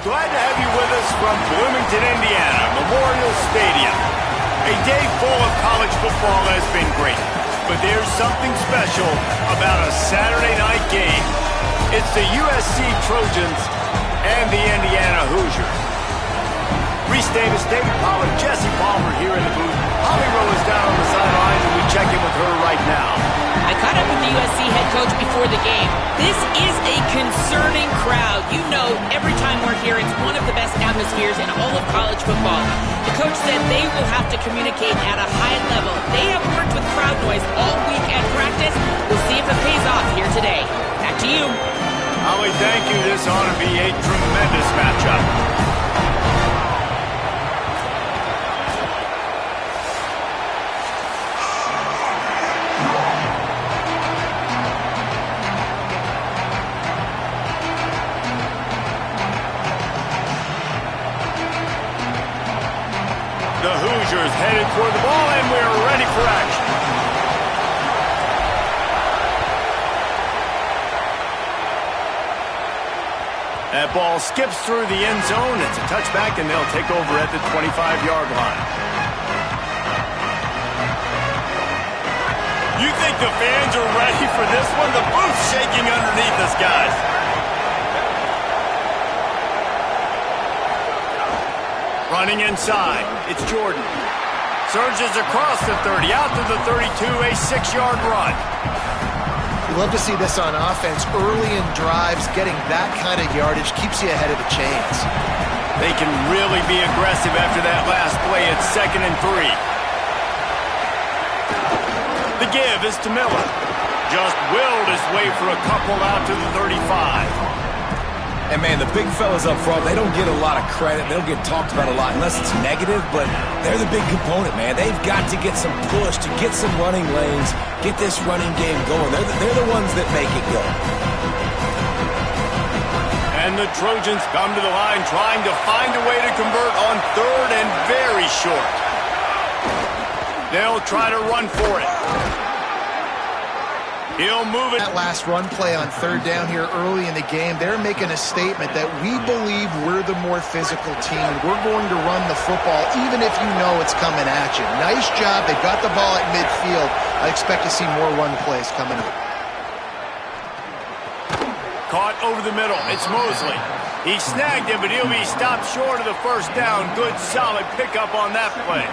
Glad to have you with us from Bloomington, Indiana, Memorial Stadium. A day full of college football has been great, but there's something special about a Saturday night game. It's the USC Trojans and the Indiana Hoosiers. Reese Davis, David Pollard, Jesse Palmer here in the booth. Holly Rowe is down on the sidelines, and we check in with her right now. I caught up with the USC head coach before the game. This is a concerning crowd. You know, every time we're here, it's one of the best atmospheres in all of college football. The coach said they will have to communicate at a high level. They have worked with crowd noise all week at practice. We'll see if it pays off here today. Back to you. Holly, thank you. This ought to be a tremendous matchup. The Hoosiers headed toward the ball, and we're ready for action. That ball skips through the end zone. It's a touchback, and they'll take over at the 25-yard line. You think the fans are ready for this one? The booth's shaking underneath us, guys. Running inside, it's Jordan. Surges across the 30, out to the 32, a 6-yard run. You love to see this on offense. Early in drives, getting that kind of yardage keeps you ahead of the chains. They can really be aggressive after that last play. It's 2nd and 3. The give is to Miller. Just willed his way for a couple out to the 35. And, man, the big fellas up front, they don't get a lot of credit. They don't get talked about a lot unless it's negative, but they're the big component, man. They've got to get some push, to get some running lanes, get this running game going. They're the ones that make it go. And the Trojans come to the line trying to find a way to convert on 3rd and very short. They'll try to run for it. He'll move it. That last run play on 3rd down here early in the game, they're making a statement that we believe we're the more physical team. We're going to run the football even if you know it's coming at you. Nice job. They've got the ball at midfield. I expect to see more run plays coming up. Caught over the middle. It's Mosley. He snagged it, but he'll be stopped short of the 1st down. Good, solid pickup on that play.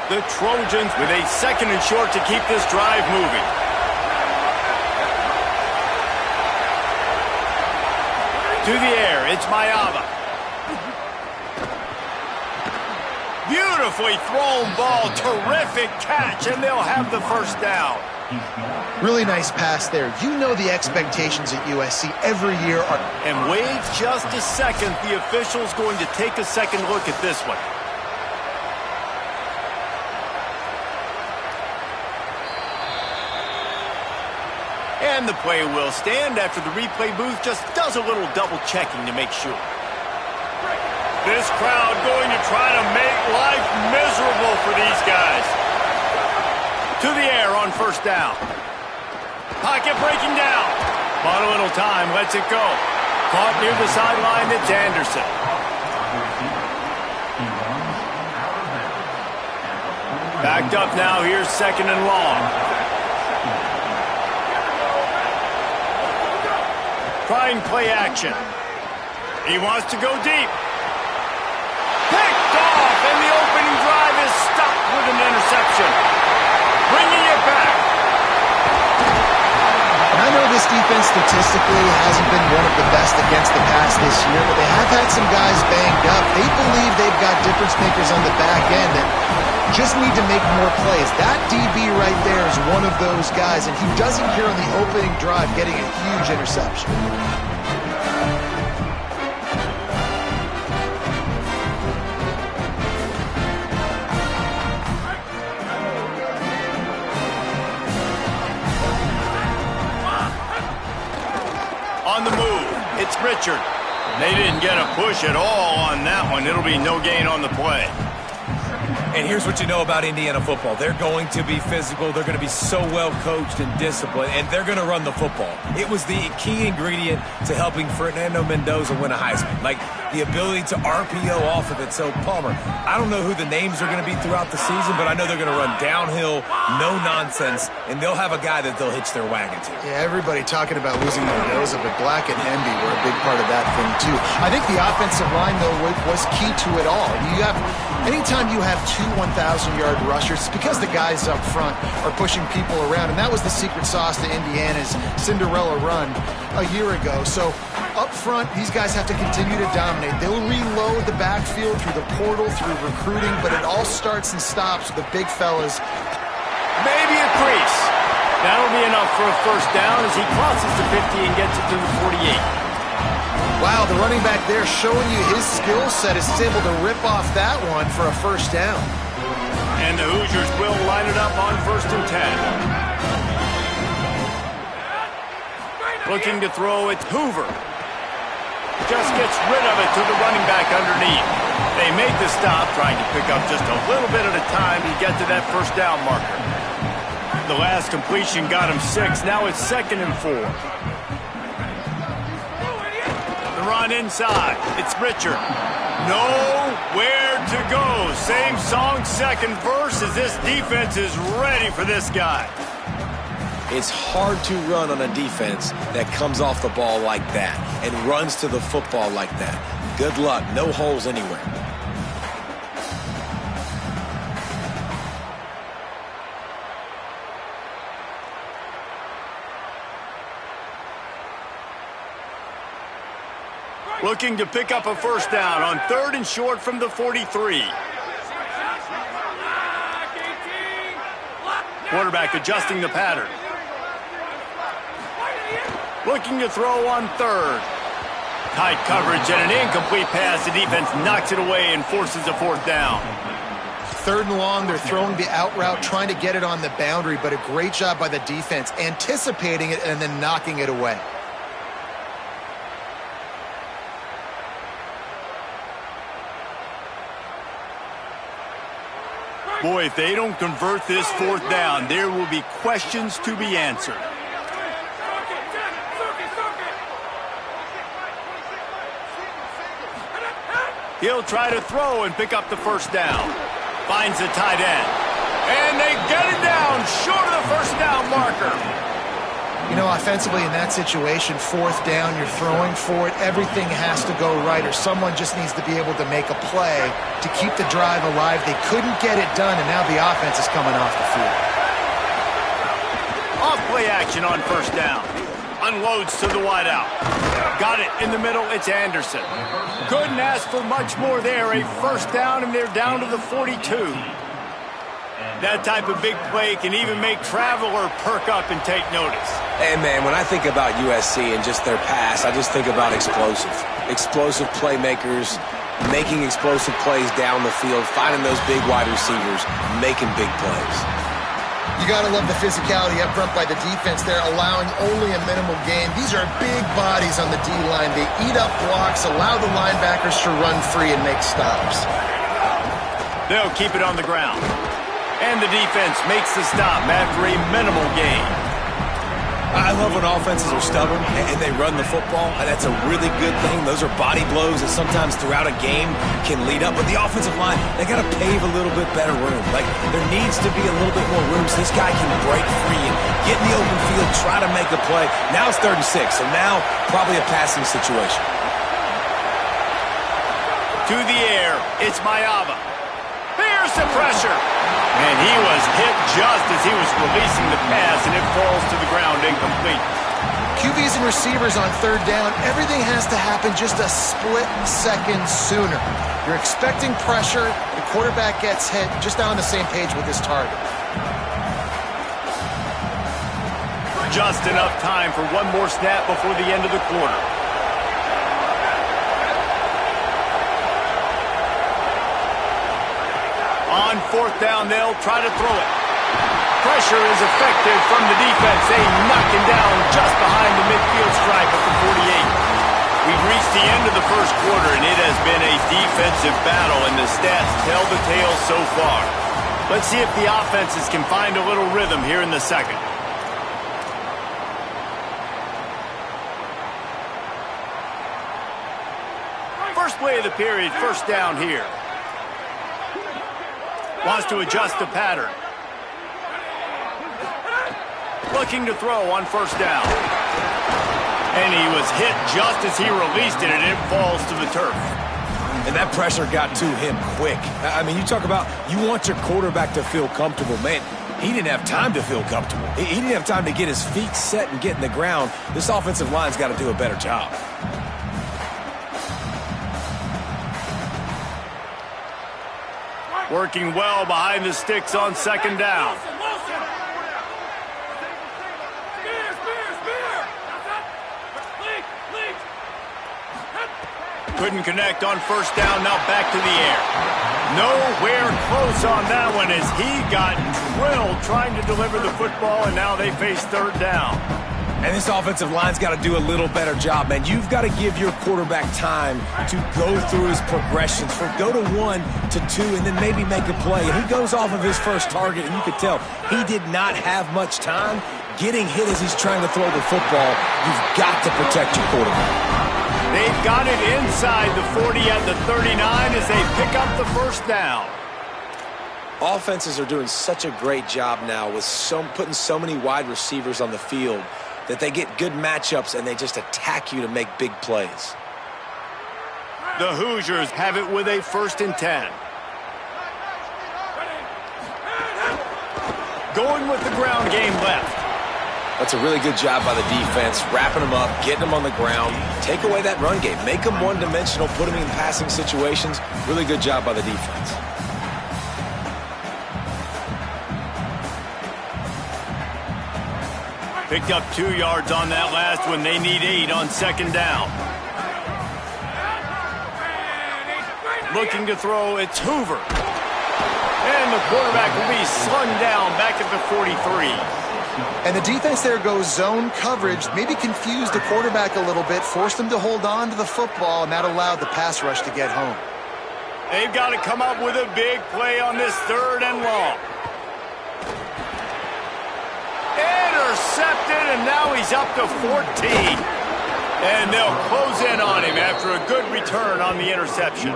The Trojans with a 2nd and short to keep this drive moving. To the air, it's Mayava. Beautifully thrown ball, terrific catch, and they'll have the 1st down. Really nice pass there. You know the expectations at USC every year are... And wait just a second, the official's going to take a second look at this one. And the play will stand after the replay booth just does a little double-checking to make sure. This crowd going to try to make life miserable for these guys. To the air on 1st down. Pocket breaking down. Bought a little time, lets it go. Caught near the sideline, it's Anderson. Backed up now, here's 2nd and long. Trying play action. He wants to go deep. Picked off, and the opening drive is stopped with an interception. Bringing it back. And I know this defense statistically hasn't been one of the best against the pass this year, but they have had some guys banged up. They believe they've got difference makers on the back end and just need to make more plays. That DB right there is one of those guys, and he doesn't here on the opening drive getting a huge interception. On the move, it's Richard. They didn't get a push at all on that one. It'll be no gain on the play. And here's what you know about Indiana football. They're going to be physical. They're going to be so well coached and disciplined, and they're going to run the football. It was the key ingredient to helping Fernando Mendoza win a Heisman. Like, the ability to RPO off of it. So, Palmer, I don't know who the names are going to be throughout the season, but I know they're going to run downhill, no nonsense, and they'll have a guy that they'll hitch their wagon to. Yeah, everybody talking about losing Mendoza, but Black and Emby were a big part of that thing, too. I think the offensive line, though, was key to it all. Anytime you have two 1,000-yard rushers, it's because the guys up front are pushing people around, and that was the secret sauce to Indiana's Cinderella run a year ago. So up front, these guys have to continue to dominate. They'll reload the backfield through the portal, through recruiting, but it all starts and stops with the big fellas. Maybe a crease. That'll be enough for a first down as he crosses the 50 and gets it to the 48. Wow, the running back there showing you his skill set is able to rip off that one for a first down. And the Hoosiers will line it up on 1st and 10. Looking to throw it, Hoover. Just gets rid of it to the running back underneath. They make the stop, trying to pick up just a little bit at a time to get to that first down marker. The last completion got him 6. Now it's 2nd and 4. The run inside. It's Richard. Nowhere to go. Same song, second verse, as this defense is ready for this guy. It's hard to run on a defense that comes off the ball like that and runs to the football like that. Good luck. No holes anywhere. Looking to pick up a first down on 3rd and short from the 43. Quarterback adjusting the pattern. Looking to throw on 3rd. Tight coverage and an incomplete pass. The defense knocks it away and forces a 4th down. 3rd and long, they're throwing the out route, trying to get it on the boundary, but a great job by the defense, anticipating it and then knocking it away. Boy, if they don't convert this 4th down, there will be questions to be answered. He'll try to throw and pick up the first down. Finds the tight end. And they get it down short of the first down marker. You know, offensively in that situation, 4th down, you're throwing for it. Everything has to go right, or someone just needs to be able to make a play to keep the drive alive. They couldn't get it done, and now the offense is coming off the field. Off play action on first down. Unloads to the wideout. Got it in the middle. It's Anderson. Couldn't ask for much more there. A first down, and they're down to the 42. That type of big play can even make Traveler perk up and take notice. Hey, man, when I think about USC and just their pass, I just think about explosive. Explosive playmakers, making explosive plays down the field, finding those big wide receivers, making big plays. You got to love the physicality up front by the defense. They're allowing only a minimal gain. These are big bodies on the D-line. They eat up blocks, allow the linebackers to run free and make stops. They'll keep it on the ground. And the defense makes the stop after a minimal gain. I love when offenses are stubborn and they run the football. That's a really good thing. Those are body blows that sometimes throughout a game can lead up. But the offensive line, they got to pave a little bit better room. Like, there needs to be a little bit more room so this guy can break free and get in the open field, try to make a play. Now it's 3rd and 6, so now probably a passing situation. To the air, it's Mayava. Here's the pressure. And he was hit just as he was releasing the pass, and it falls to the ground incomplete. QBs and receivers on 3rd down, everything has to happen just a split second sooner. You're expecting pressure, the quarterback gets hit, just not on the same page with his target. Just enough time for one more snap before the end of the quarter. On 4th down, they'll try to throw it. Pressure is effective from the defense. They knock him down just behind the midfield stripe at the 48. We've reached the end of the first quarter, and it has been a defensive battle, and the stats tell the tale so far. Let's see if the offenses can find a little rhythm here in the second. First play of the period, first down here. Wants to adjust the pattern. Looking to throw on first down. And he was hit just as he released it, and it falls to the turf. And that pressure got to him quick. I mean, you talk about you want your quarterback to feel comfortable. Man, he didn't have time to feel comfortable. He didn't have time to get his feet set and get in the ground. This offensive line's got to do a better job. Working well behind the sticks on second down. Couldn't connect on first down, now back to the air. Nowhere close on that one as he got drilled trying to deliver the football, and now they face third down. And this offensive line's got to do a little better job, man. You've got to give your quarterback time to go through his progressions, from go to 1 to 2, and then maybe make a play. And he goes off of his first target, and you could tell he did not have much time. Getting hit as he's trying to throw the football, you've got to protect your quarterback. They've got it inside the 40 at the 39 as they pick up the first down. Offenses are doing such a great job now with putting so many wide receivers on the field that they get good matchups and they just attack you to make big plays. The Hoosiers have it with a 1st and 10. Going with the ground game left. That's a really good job by the defense, wrapping them up, getting them on the ground. Take away that run game. Make them one-dimensional, put them in passing situations. Really good job by the defense. Picked up 2 yards on that last one. They need 8 on second down. Looking to throw, it's Hoover. And the quarterback will be slung down back at the 43. And the defense there goes zone coverage, maybe confused the quarterback a little bit, forced him to hold on to the football, and that allowed the pass rush to get home. They've got to come up with a big play on this 3rd and long. Intercepted, and now he's up to 14. And they'll close in on him after a good return on the interception.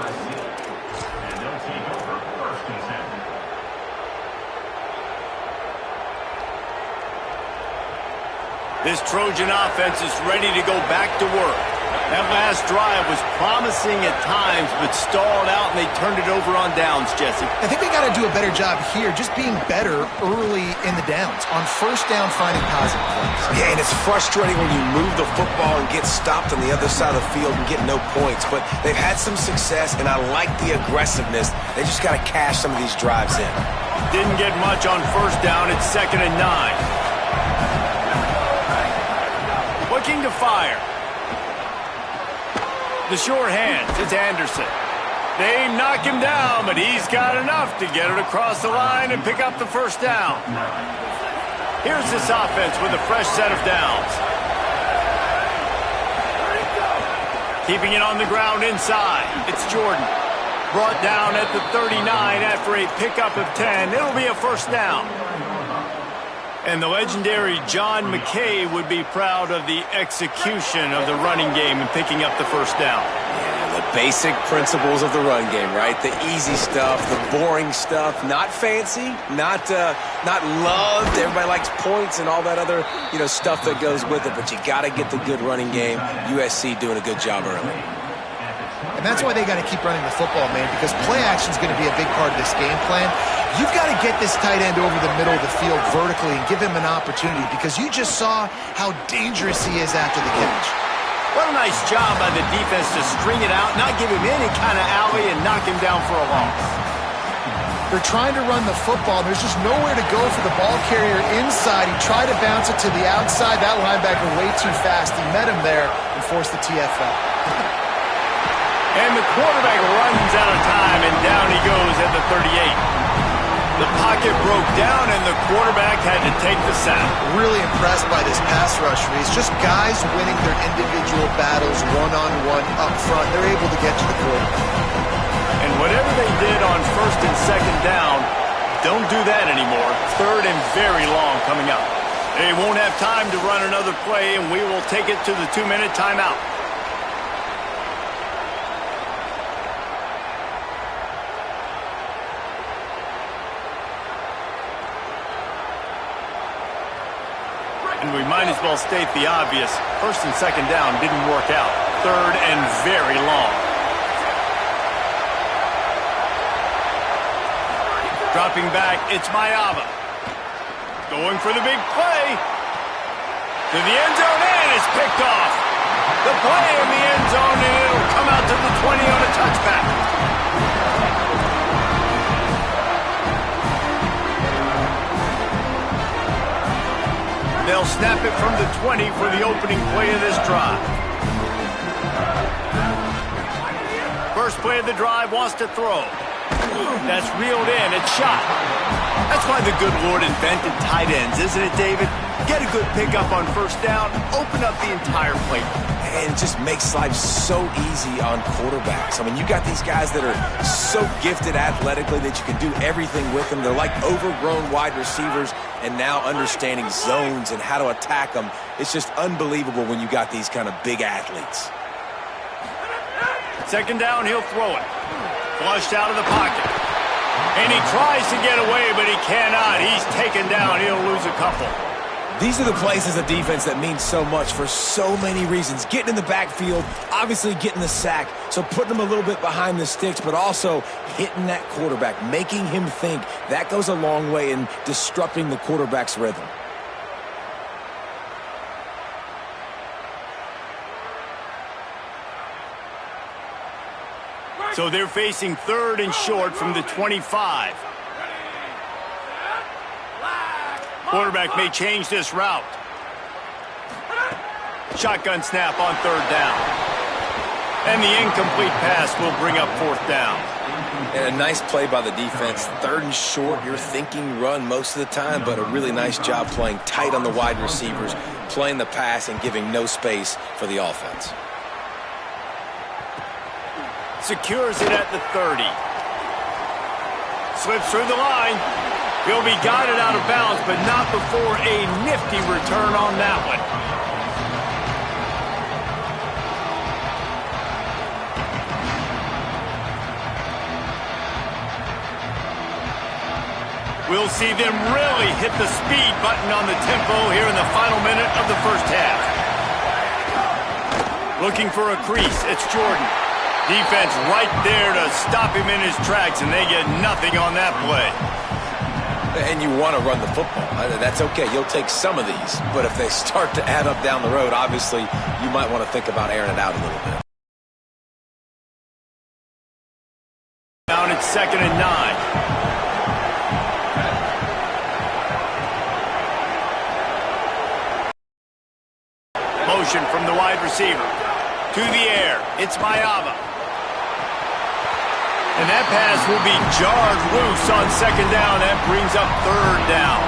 This Trojan offense is ready to go back to work. That last drive was promising at times, but stalled out, and they turned it over on downs, Jesse. I think they got to do a better job here, just being better early in the downs. On first down, finding positive plays. Yeah, and it's frustrating when you move the football and get stopped on the other side of the field and get no points. But they've had some success, and I like the aggressiveness. They just got to cash some of these drives in. Didn't get much on first down. It's 2nd and 9. Looking to fire. The sure hands, it's Anderson. They knock him down, but he's got enough to get it across the line and pick up the first down. Here's this offense with a fresh set of downs. Keeping it on the ground inside, it's Jordan. Brought down at the 39 after a pickup of 10. It'll be a first down. And the legendary John McKay would be proud of the execution of the running game and picking up the first down. Yeah, the basic principles of the run game, right? The easy stuff, the boring stuff, not fancy, not loved. Everybody likes points and all that other, stuff that goes with it. But you got to get the good running game. USC doing a good job early. And that's why they got to keep running the football, man, because play action is going to be a big part of this game plan. You've got to get this tight end over the middle of the field vertically and give him an opportunity, because you just saw how dangerous he is after the catch. What a nice job by the defense to string it out, not give him any kind of alley, and knock him down for a loss. They're trying to run the football. There's just nowhere to go for the ball carrier inside. He tried to bounce it to the outside. That linebacker way too fast. He met him there and forced the TFL. And the quarterback runs out of time, and down he goes at the 38. The pocket broke down, and the quarterback had to take the sack. Really impressed by this pass rush, Reese. Just guys winning their individual battles one-on-one up front. They're able to get to the quarterback. And whatever they did on first and second down, don't do that anymore. Third and very long coming up. They won't have time to run another play, and we will take it to the 2-minute timeout. And we might as well state the obvious. First and second down didn't work out. Third and very long. Dropping back, it's Maiava. Going for the big play. To the end zone, and it's picked off. The play in the end zone, and it'll come out to the 20 on a touchback. They'll snap it from the 20 for the opening play of this drive. First play of the drive, wants to throw. That's reeled in. It's shot. That's why the good Lord invented tight ends, isn't it, David? Get a good pickup on first down, open up the entire plate. And it just makes life so easy on quarterbacks. I mean, you got these guys that are so gifted athletically that you can do everything with them. They're like overgrown wide receivers, and now understanding zones and how to attack them. It's just unbelievable when you got these kind of big athletes. Second down, he'll throw it. Flushed out of the pocket. And he tries to get away, but he cannot. He's taken down. He'll lose a couple. These are the plays as a defense that mean so much for so many reasons. Getting in the backfield, obviously getting the sack, so putting them a little bit behind the sticks, but also hitting that quarterback, making him think. That goes a long way in disrupting the quarterback's rhythm. So they're facing third and short from the 25. Quarterback may change this route. Shotgun snap on third down. And the incomplete pass will bring up fourth down. And a nice play by the defense. Third and short, you're thinking run most of the time, but a really nice job playing tight on the wide receivers, playing the pass and giving no space for the offense. Secures it at the 30. Slips through the line. He'll be guided out of bounds, but not before a nifty return on that one. We'll see them really hit the speed button on the tempo here in the final minute of the first half. Looking for a crease, it's Jordan. Defense right there to stop him in his tracks, and they get nothing on that play. And you want to run the football. That's okay. You'll take some of these. But if they start to add up down the road, obviously you might want to think about airing it out a little bit. Down at 2nd and 9. Motion from the wide receiver. To the air. It's Maiava. And that pass will be jarred loose on second down. That brings up third down.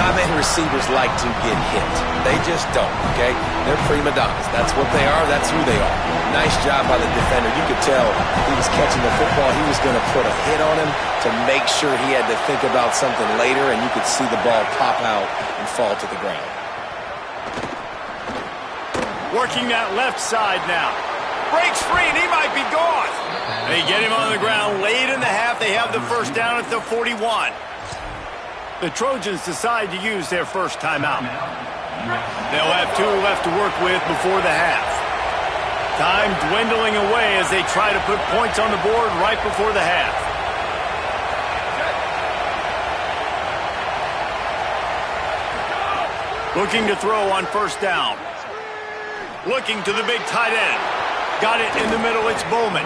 Not many receivers like to get hit. They just don't, okay? They're prima donnas. That's what they are. That's who they are. Nice job by the defender. You could tell he was catching the football. He was going to put a hit on him to make sure he had to think about something later, and you could see the ball pop out and fall to the ground. Working that left side now. Breaks free, and he might be gone. They get him on the ground late in the half. They have the first down at the 41. The Trojans decide to use their first timeout. They'll have 2 left to work with before the half. Time dwindling away as they try to put points on the board right before the half. Looking to throw on first down. Looking to the big tight end. Got it in the middle, it's Bowman.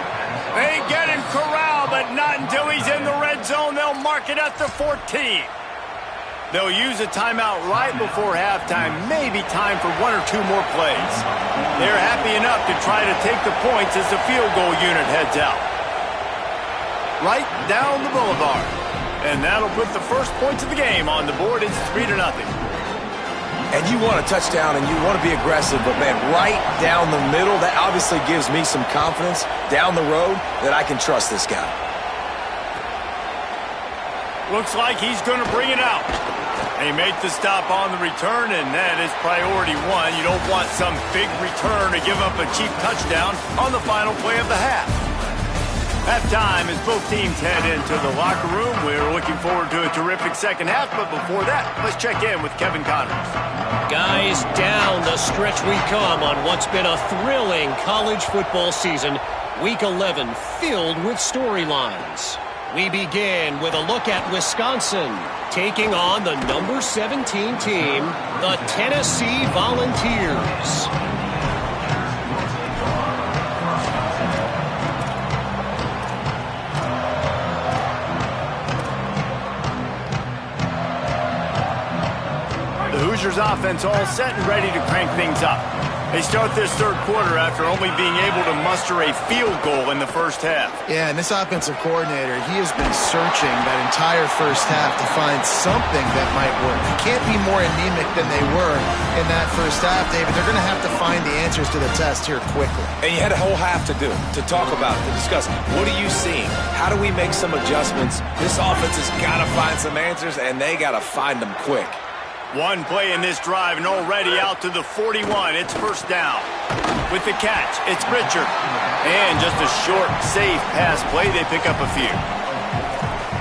They get him corralled, but not until he's in the red zone. They'll mark it at the 14. They'll use a timeout right before halftime. Maybe time for 1 or 2 more plays. They're happy enough to try to take the points as the field goal unit heads out. Right down the boulevard. And that'll put the first points of the game on the board. It's 3-0. And you want a touchdown and you want to be aggressive, but, man, right down the middle, that obviously gives me some confidence down the road that I can trust this guy. Looks like he's going to bring it out. They make the stop on the return, and that is priority one. You don't want some big return to give up a cheap touchdown on the final play of the half. Halftime as both teams head into the locker room. We're looking forward to a terrific second half, but before that, let's check in with Kevin Connors. Guys, down the stretch we come on what's been a thrilling college football season. Week 11 filled with storylines. We begin with a look at Wisconsin taking on the number 17 team, the Tennessee Volunteers. The Hoosiers offense all set and ready to crank things up. They start this third quarter after only being able to muster a field goal in the first half. Yeah, and this offensive coordinator, he has been searching that entire first half to find something that might work. They can't be more anemic than they were in that first half, David. They're going to have to find the answers to the test here quickly. And you had a whole half to do it, to talk about it, to discuss. What are you seeing? How do we make some adjustments? This offense has got to find some answers, and they got to find them quick. One play in this drive and already out to the 41. It's first down. With the catch, it's Richard. And just a short, safe pass play. They pick up a few.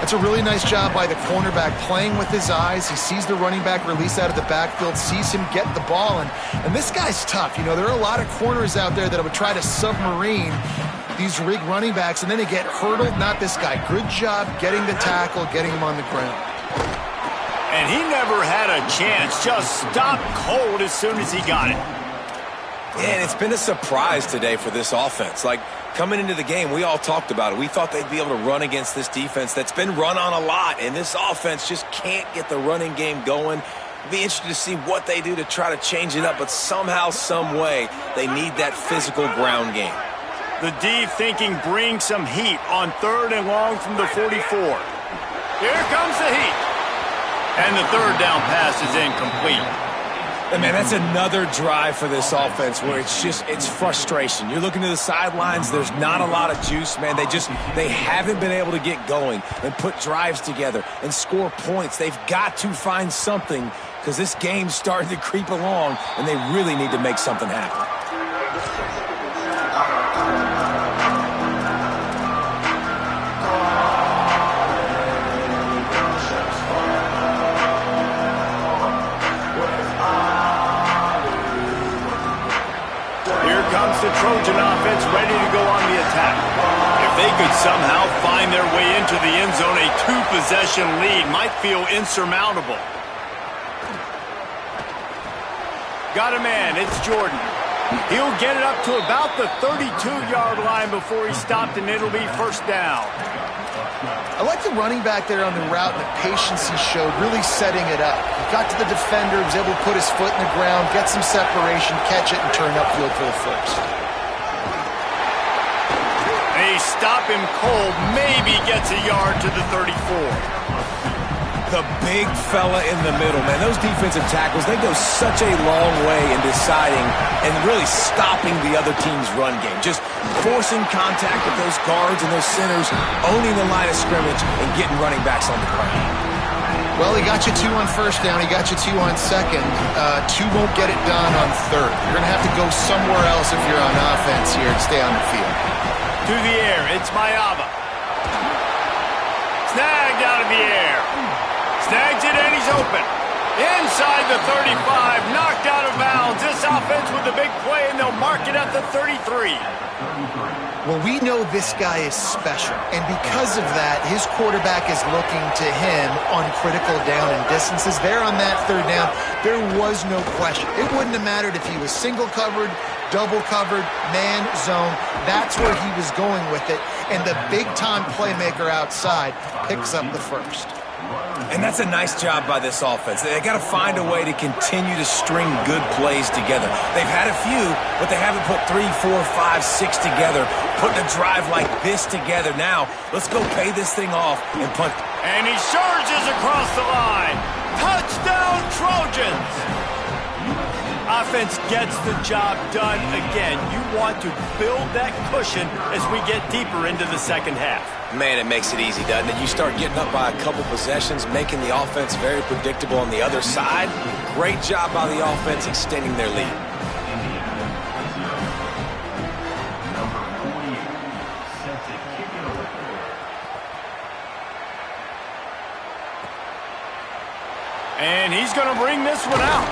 That's a really nice job by the cornerback playing with his eyes. He sees the running back release out of the backfield, sees him get the ball. And this guy's tough. You know, there are a lot of corners out there that would try to submarine these rig running backs, and then they get hurdled. Not this guy. Good job getting the tackle, getting him on the ground. And he never had a chance. Just stopped cold as soon as he got it. Yeah, and it's been a surprise today for this offense. Like, coming into the game, we all talked about it. We thought they'd be able to run against this defense that's been run on a lot, and this offense just can't get the running game going. Be interested to see what they do to try to change it up, but somehow, some way, they need that physical ground game. The D thinking bring some heat on 3rd and long from the 44. Here comes the heat. And the third down pass is incomplete. And man, that's another drive for this offense where it's frustration. You're looking to the sidelines, there's not a lot of juice, man. They haven't been able to get going and put drives together and score points. They've got to find something because this game's starting to creep along and they really need to make something happen. The Trojan offense ready to go on the attack. If they could somehow find their way into the end zone, a 2-possession lead might feel insurmountable. Got a man, it's Jordan. He'll get it up to about the 32-yard line before he stopped, and it'll be first down. I like the running back there on the route and the patience he showed, really setting it up. He got to the defender, was able to put his foot in the ground, get some separation, catch it, and turn upfield for the first. They stop him cold, maybe gets a yard to the 34. The big fella in the middle, man. Those defensive tackles, they go such a long way in deciding and really stopping the other team's run game. Just forcing contact with those guards and those centers, owning the line of scrimmage, and getting running backs on the ground. Well, he got you 2 on first down. He got you 2 on second. 2 won't get it done on third. You're going to have to go somewhere else if you're on offense here to stay on the field. To the air, it's Mayava. Snagged out of the air. Snags it and he's open. Inside the 35, knocked out of bounds. This offense with a big play, and they'll mark it at the 33. Well, we know this guy is special, and because of that, his quarterback is looking to him on critical down and distances. There on that third down, there was no question. It wouldn't have mattered if he was single covered, double covered, man, zone. That's where he was going with it, and the big-time playmaker outside picks up the first. And that's a nice job by this offense. They got to find a way to continue to string good plays together. They've had a few, but they haven't put 3, 4, 5, 6 together, putting a drive like this together. Now, let's go pay this thing off and punt. And he surges across the line. Touchdown, Trojans! Offense gets the job done again. You want to build that cushion as we get deeper into the second half. Man, it makes it easy, doesn't it? You start getting up by a couple possessions, making the offense very predictable on the other side. Great job by the offense extending their lead. And he's going to bring this one out.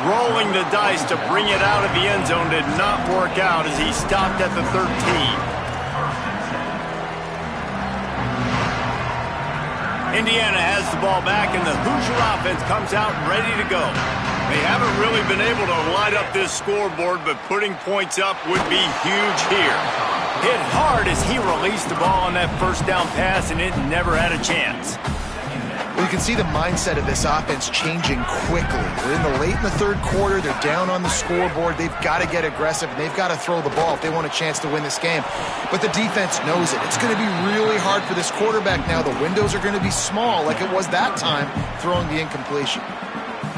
Rolling the dice to bring it out of the end zone did not work out as he stopped at the 13. Indiana has the ball back, and the Hoosier offense comes out ready to go. They haven't really been able to light up this scoreboard, but putting points up would be huge here. Hit hard as he released the ball on that first down pass, and it never had a chance. Well, you can see the mindset of this offense changing quickly. We're late in the third quarter. They're down on the scoreboard. They've got to get aggressive, and they've got to throw the ball if they want a chance to win this game. But the defense knows it. It's going to be really hard for this quarterback now. The windows are going to be small like it was that time throwing the incompletion.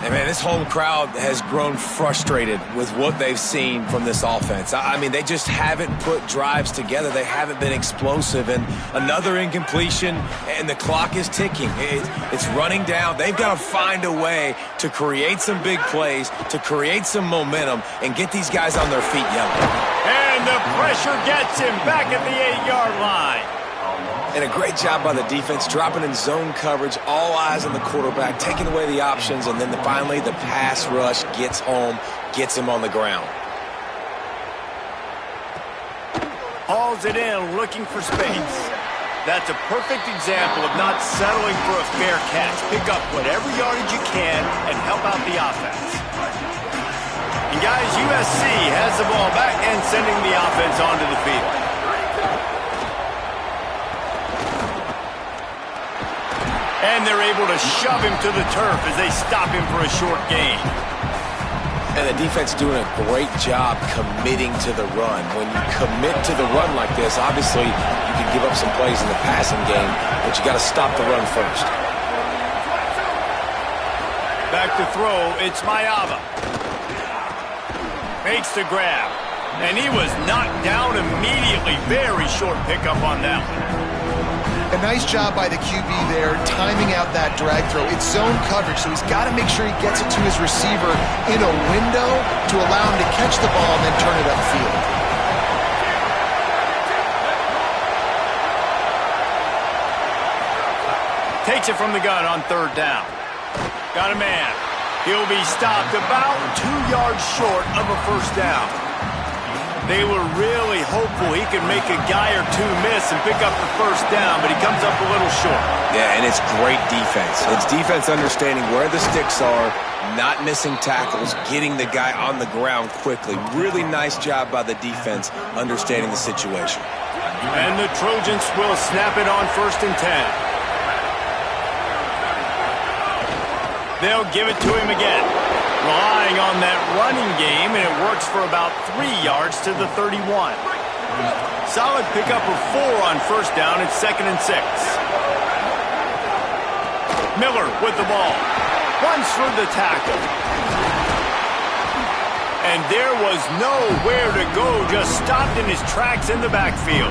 Hey, man, this home crowd has grown frustrated with what they've seen from this offense. I mean, they just haven't put drives together. They haven't been explosive. And another incompletion, and the clock is ticking. It's running down. They've got to find a way to create some big plays, to create some momentum, and get these guys on their feet yelling. And the pressure gets him back at the 8-yard line. And a great job by the defense, dropping in zone coverage, all eyes on the quarterback, taking away the options, and then finally the pass rush gets home, gets him on the ground. Hauls it in, looking for space. That's a perfect example of not settling for a fair catch. Pick up whatever yardage you can and help out the offense. And guys, USC has the ball back and sending the offense onto the field. And they're able to shove him to the turf as they stop him for a short gain. And the defense doing a great job committing to the run. When you commit to the run like this, obviously you can give up some plays in the passing game, but you got to stop the run first. Back to throw, it's Mayava. Makes the grab. And he was knocked down immediately. Very short pickup on that one. A nice job by the QB there, timing out that drag throw. It's zone coverage, so he's got to make sure he gets it to his receiver in a window to allow him to catch the ball and then turn it upfield. Takes it from the gun on third down. Got a man. He'll be stopped about 2 yards short of a first down. They were really hopeful he could make a guy or two miss and pick up the first down, but he comes up a little short. Yeah, and it's great defense. It's defense understanding where the sticks are, not missing tackles, getting the guy on the ground quickly. Really nice job by the defense understanding the situation. And the Trojans will snap it on 1st and 10. They'll give it to him again. Relying on that running game, and it works for about 3 yards to the 31. Solid pickup of 4 on first down. It's 2nd and 6. Miller with the ball. Runs for the tackle. And there was nowhere to go, just stopped in his tracks in the backfield.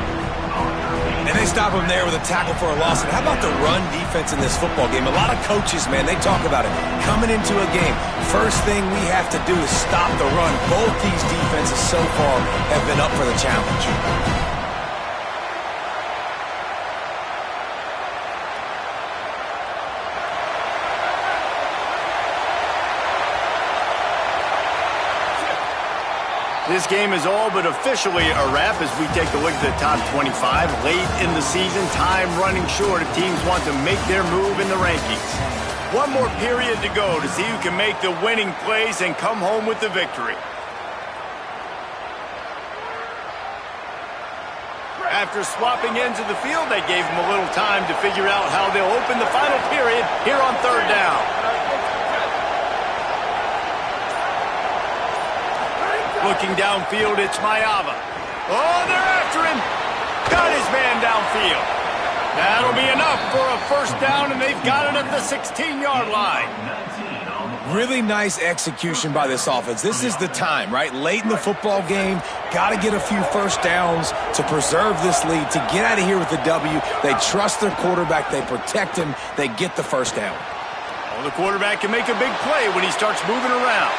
And they stop him there with a tackle for a loss. And how about the run defense in this football game? A lot of coaches, man, they talk about it. Coming into a game, first thing we have to do is stop the run. Both these defenses so far have been up for the challenge. This game is all but officially a wrap as we take a look at the top 25. Late in the season, time running short if teams want to make their move in the rankings. One more period to go to see who can make the winning plays and come home with the victory. After swapping ends of the field, they gave him a little time to figure out how they'll open the final period here on third down. Looking downfield, it's Mayava. Oh, they're after him. Got his man downfield. That'll be enough for a first down, and they've got it at the 16-yard line. Really nice execution by this offense. This is the time, right? Late in the football game, got to get a few first downs to preserve this lead, to get out of here with the W. They trust their quarterback. They protect him. They get the first down. Well, the quarterback can make a big play when he starts moving around.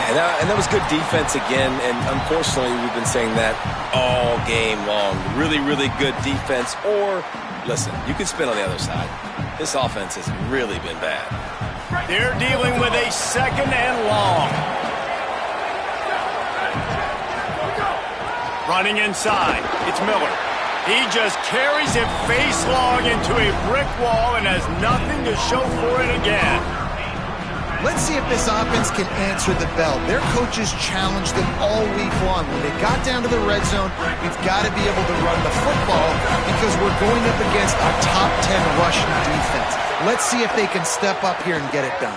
And that was good defense again, and unfortunately we've been saying that all game long. Really, really good defense. Or, listen, you can spin on the other side. This offense has really been bad. They're dealing with a second and long. Running inside, it's Miller. He just carries it face long into a brick wall and has nothing to show for it again. Let's see if this offense can answer the bell. Their coaches challenged them all week long. When they got down to the red zone, we've got to be able to run the football because we're going up against a top 10 rushing defense. Let's see if they can step up here and get it done.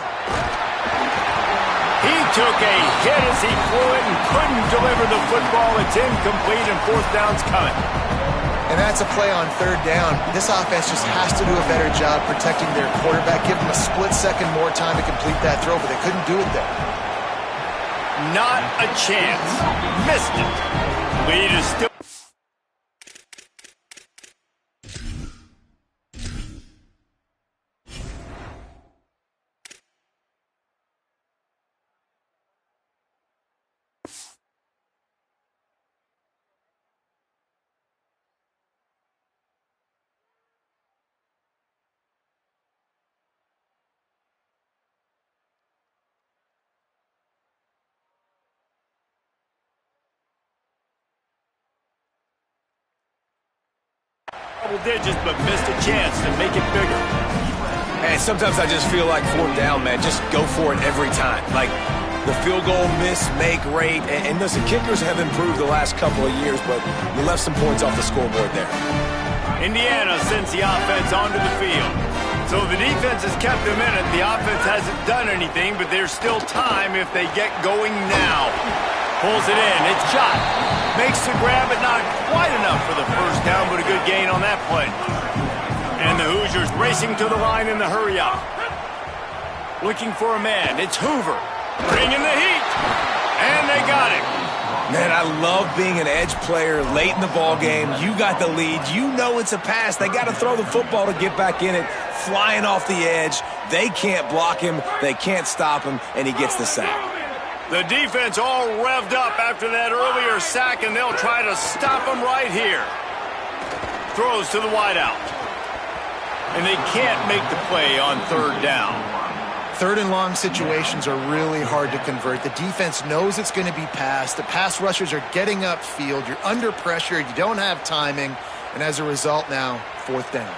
He took a hit as he threw it and couldn't deliver the football. It's incomplete and fourth down's coming. And that's a play on third down. This offense just has to do a better job protecting their quarterback. Give them a split second more time to complete that throw, but they couldn't do it there. Not a chance. Missed it. Lead is still... double digits, but missed a chance to make it bigger. And sometimes I just feel like fourth down, man. Just go for it every time. Like the field goal miss, make rate. And listen, kickers have improved the last couple of years, but you left some points off the scoreboard there. Indiana sends the offense onto the field. So the defense has kept them in it. The offense hasn't done anything, but there's still time if they get going now. Pulls it in. It's shot. Makes the grab, but not quite enough for the first down, but a good gain on that play. And the Hoosiers racing to the line in the hurry-up. Looking for a man. It's Hoover. Bringing the heat. And they got him. Man, I love being an edge player late in the ball game. You got the lead. You know it's a pass. They got to throw the football to get back in it. Flying off the edge. They can't block him. They can't stop him, and he gets the sack. The defense all revved up after that earlier sack, and they'll try to stop him right here. Throws to the wideout. And they can't make the play on third down. Third and long situations are really hard to convert. The defense knows it's going to be passed. The pass rushers are getting upfield. You're under pressure. You don't have timing. And as a result now, fourth down.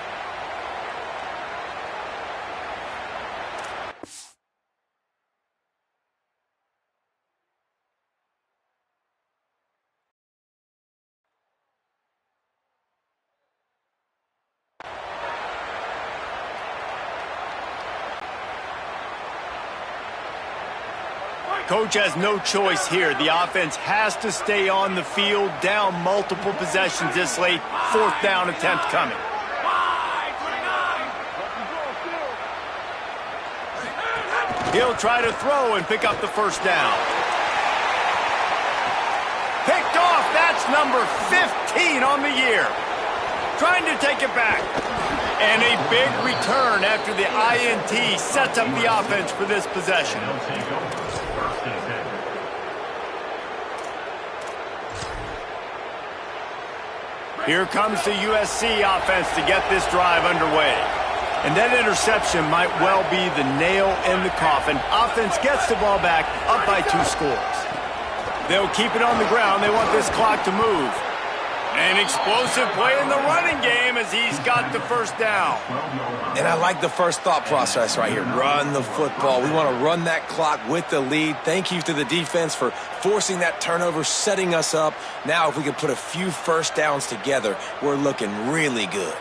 Coach has no choice here. The offense has to stay on the field, down multiple possessions this late. Fourth down attempt coming. He'll try to throw and pick up the first down. Picked off. That's number 15 on the year. Trying to take it back. And a big return after the INT sets up the offense for this possession. Here comes the USC offense to get this drive underway. And that interception might well be the nail in the coffin. Offense gets the ball back, up by 2 scores. They'll keep it on the ground. They want this clock to move. An explosive play in the running game as he's got the first down. And I like the first thought process right here. Run the football. We want to run that clock with the lead. Thank you to the defense for forcing that turnover, setting us up. Now if we can put a few first downs together, we're looking really good.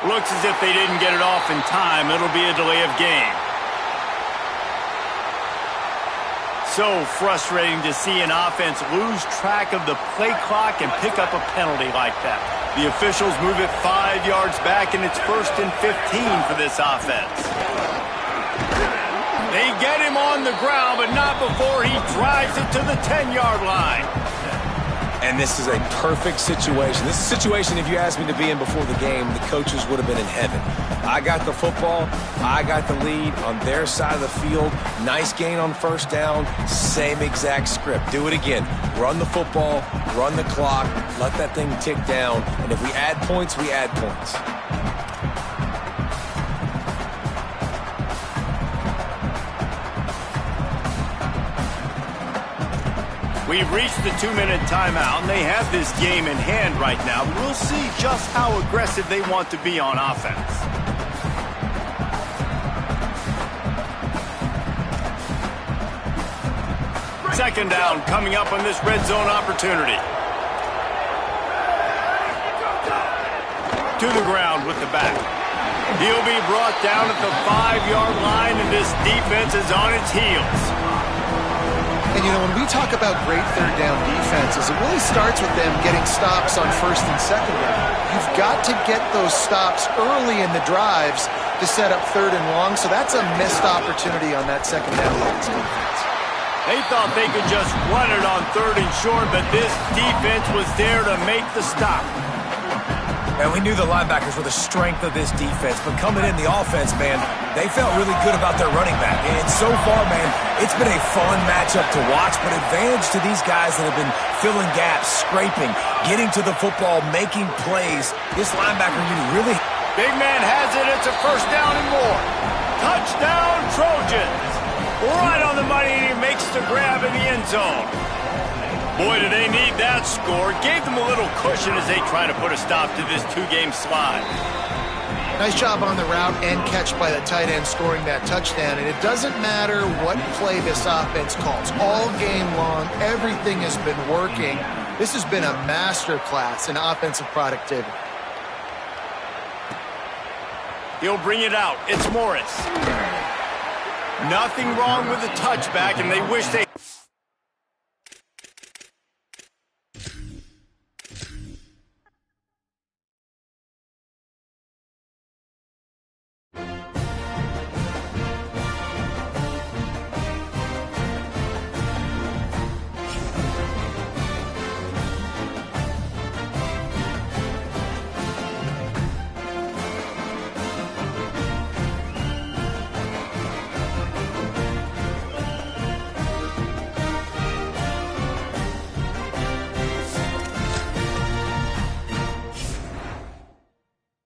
Looks as if they didn't get it off in time. It'll be a delay of game. So frustrating to see an offense lose track of the play clock and pick up a penalty like that. The officials move it 5 yards back, and it's 1st and 15 for this offense. They get him on the ground, but not before he drives it to the 10-yard line. And this is a perfect situation. This is a situation, if you asked me to be in before the game, the coaches would have been in heaven. I got the football. I got the lead on their side of the field. Nice gain on first down. Same exact script. Do it again. Run the football, run the clock, let that thing tick down. And if we add points, we add points. We've reached the 2-minute timeout, and they have this game in hand right now. We'll see just how aggressive they want to be on offense. Second down coming up on this red zone opportunity. To the ground with the back. He'll be brought down at the 5-yard line, and this defense is on its heels. And, you know, when we talk about great third down defenses, it really starts with them getting stops on first and second down. You've got to get those stops early in the drives to set up third and long, so that's a missed opportunity on that second down by this defense. They thought they could just run it on third and short, but this defense was there to make the stop. And we knew the linebackers were the strength of this defense, but coming in the offense, man, they felt really good about their running back. And so far, man, it's been a fun matchup to watch, but advantage to these guys that have been filling gaps, scraping, getting to the football, making plays. This linebacker unit really... Big man has it. It's a first down and more. Touchdown, Trojans. Right on the money, and he makes the grab in the end zone. Boy, do they need that score. Gave them a little cushion as they try to put a stop to this two-game slide. Nice job on the route and catch by the tight end scoring that touchdown. And it doesn't matter what play this offense calls. All game long, everything has been working. This has been a masterclass in offensive productivity. He'll bring it out. It's Morris. Nothing wrong with the touchback, and they wish they...